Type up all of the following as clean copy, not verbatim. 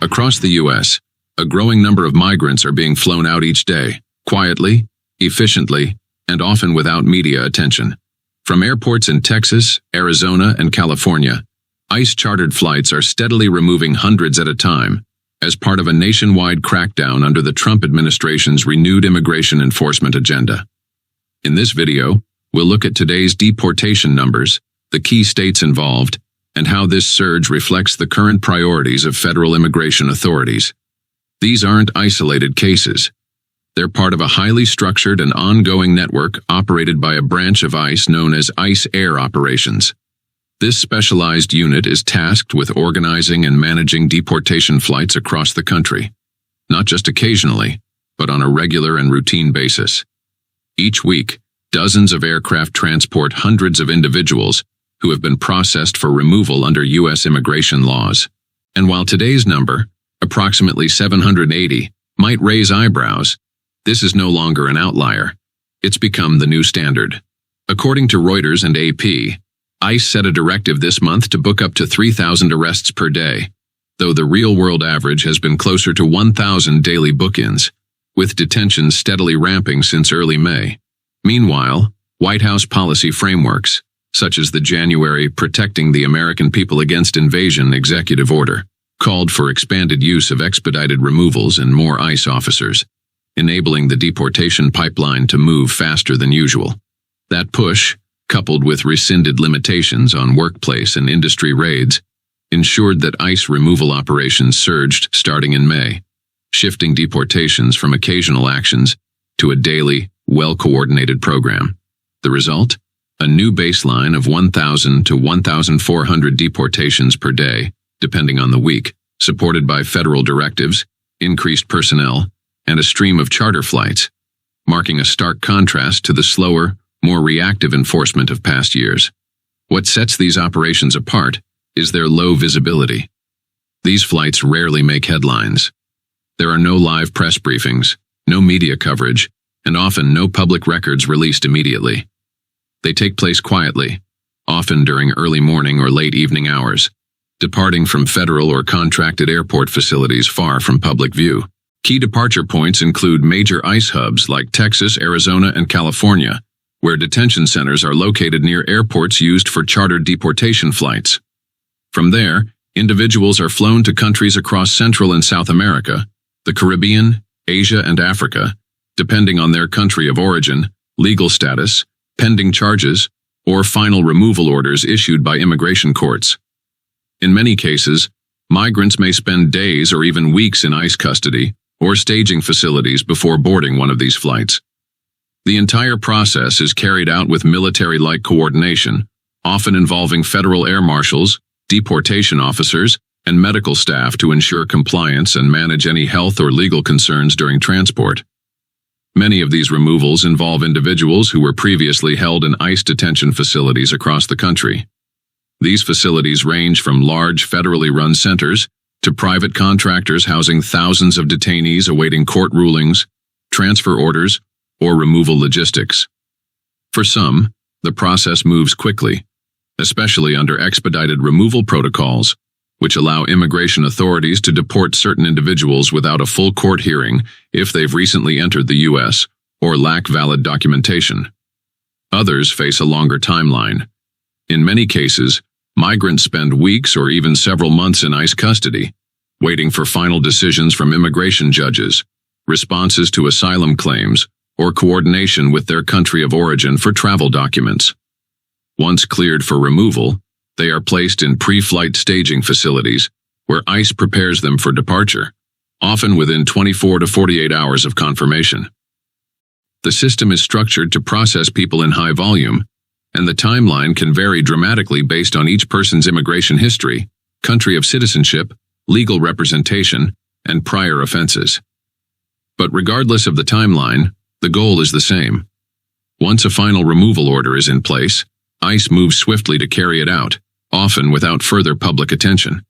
Across the U.S., a growing number of migrants are being flown out each day, quietly, efficiently, and often without media attention. From airports in Texas, Arizona, and California, ICE-chartered flights are steadily removing hundreds at a time, as part of a nationwide crackdown under the Trump administration's renewed immigration enforcement agenda. In this video, we'll look at today's deportation numbers, the key states involved, and how this surge reflects the current priorities of federal immigration authorities. These aren't isolated cases. They're part of a highly structured and ongoing network operated by a branch of ICE known as ICE Air Operations. This specialized unit is tasked with organizing and managing deportation flights across the country, not just occasionally, but on a regular and routine basis. Each week, dozens of aircraft transport hundreds of individuals who have been processed for removal under U.S. immigration laws. And while today's number, approximately 780, might raise eyebrows, this is no longer an outlier. It's become the new standard. According to Reuters and AP, ICE set a directive this month to book up to 3,000 arrests per day, though the real-world average has been closer to 1,000 daily book-ins, with detentions steadily ramping since early May. Meanwhile, White House policy frameworks, such as the January Protecting the American People Against Invasion executive order, called for expanded use of expedited removals and more ICE officers, enabling the deportation pipeline to move faster than usual. That push, coupled with rescinded limitations on workplace and industry raids, ensured that ICE removal operations surged starting in May, shifting deportations from occasional actions to a daily, well-coordinated program. The result? A new baseline of 1,000 to 1,400 deportations per day, depending on the week, supported by federal directives, increased personnel, and a stream of charter flights, marking a stark contrast to the slower, more reactive enforcement of past years. What sets these operations apart is their low visibility. These flights rarely make headlines. There are no live press briefings, no media coverage, and often no public records released immediately. They take place quietly, often during early morning or late evening hours, departing from federal or contracted airport facilities far from public view. Key departure points include major ICE hubs like Texas, Arizona, and California, where detention centers are located near airports used for chartered deportation flights. From there, individuals are flown to countries across Central and South America, the Caribbean, Asia, and Africa, depending on their country of origin, legal status, pending charges, or final removal orders issued by immigration courts. In many cases, migrants may spend days or even weeks in ICE custody or staging facilities before boarding one of these flights. The entire process is carried out with military-like coordination, often involving federal air marshals, deportation officers, and medical staff to ensure compliance and manage any health or legal concerns during transport. Many of these removals involve individuals who were previously held in ICE detention facilities across the country. These facilities range from large federally run centers to private contractors housing thousands of detainees awaiting court rulings, transfer orders, or removal logistics. For some, the process moves quickly, especially under expedited removal protocols, which allow immigration authorities to deport certain individuals without a full court hearing if they've recently entered the U.S. or lack valid documentation. Others face a longer timeline. In many cases, migrants spend weeks or even several months in ICE custody, waiting for final decisions from immigration judges, responses to asylum claims, or coordination with their country of origin for travel documents. Once cleared for removal, they are placed in pre-flight staging facilities where ICE prepares them for departure, often within 24 to 48 hours of confirmation. The system is structured to process people in high volume, and the timeline can vary dramatically based on each person's immigration history, country of citizenship, legal representation, and prior offenses. But regardless of the timeline, the goal is the same. Once a final removal order is in place, ICE moves swiftly to carry it out, often without further public attention.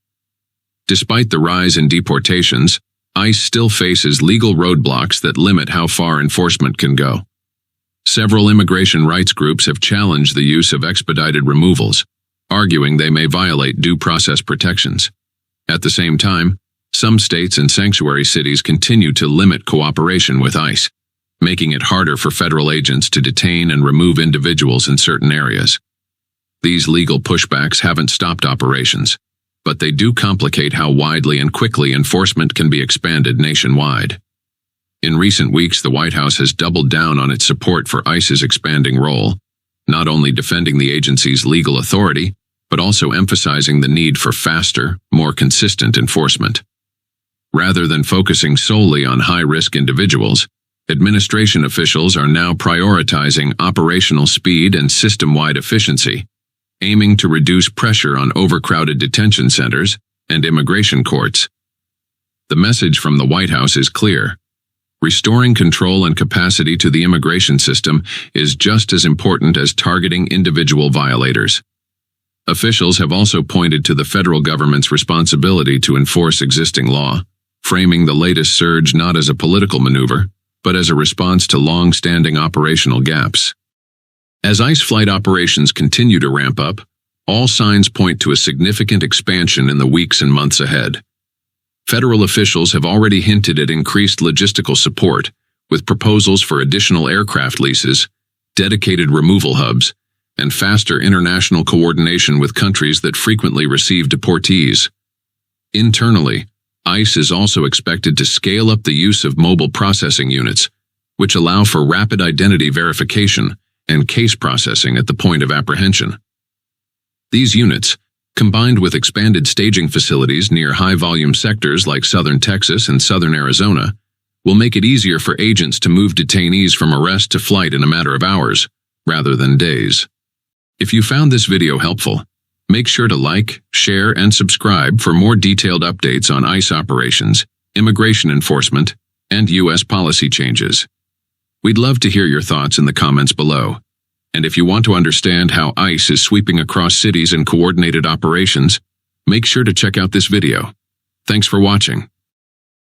Despite the rise in deportations, ICE still faces legal roadblocks that limit how far enforcement can go. Several immigration rights groups have challenged the use of expedited removals, arguing they may violate due process protections. At the same time, Some states and sanctuary cities continue to limit cooperation with ICE, making it harder for federal agents to detain and remove individuals in certain areas. These legal pushbacks haven't stopped operations, but they do complicate how widely and quickly enforcement can be expanded nationwide. In recent weeks, the White House has doubled down on its support for ICE's expanding role, not only defending the agency's legal authority, but also emphasizing the need for faster, more consistent enforcement. Rather than focusing solely on high-risk individuals, administration officials are now prioritizing operational speed and system-wide efficiency, aiming to reduce pressure on overcrowded detention centers and immigration courts. The message from the White House is clear. Restoring control and capacity to the immigration system is just as important as targeting individual violators. Officials have also pointed to the federal government's responsibility to enforce existing law, framing the latest surge not as a political maneuver, but as a response to long-standing operational gaps. As ICE flight operations continue to ramp up, all signs point to a significant expansion in the weeks and months ahead. Federal officials have already hinted at increased logistical support, with proposals for additional aircraft leases, dedicated removal hubs, and faster international coordination with countries that frequently receive deportees. Internally, ICE is also expected to scale up the use of mobile processing units, which allow for rapid identity verification and case processing at the point of apprehension. These units, combined with expanded staging facilities near high-volume sectors like southern Texas and southern Arizona, will make it easier for agents to move detainees from arrest to flight in a matter of hours, rather than days. If you found this video helpful, make sure to like, share, and subscribe for more detailed updates on ICE operations, immigration enforcement, and U.S. policy changes. We'd love to hear your thoughts in the comments below. And if you want to understand how ICE is sweeping across cities in coordinated operations, make sure to check out this video. Thanks for watching.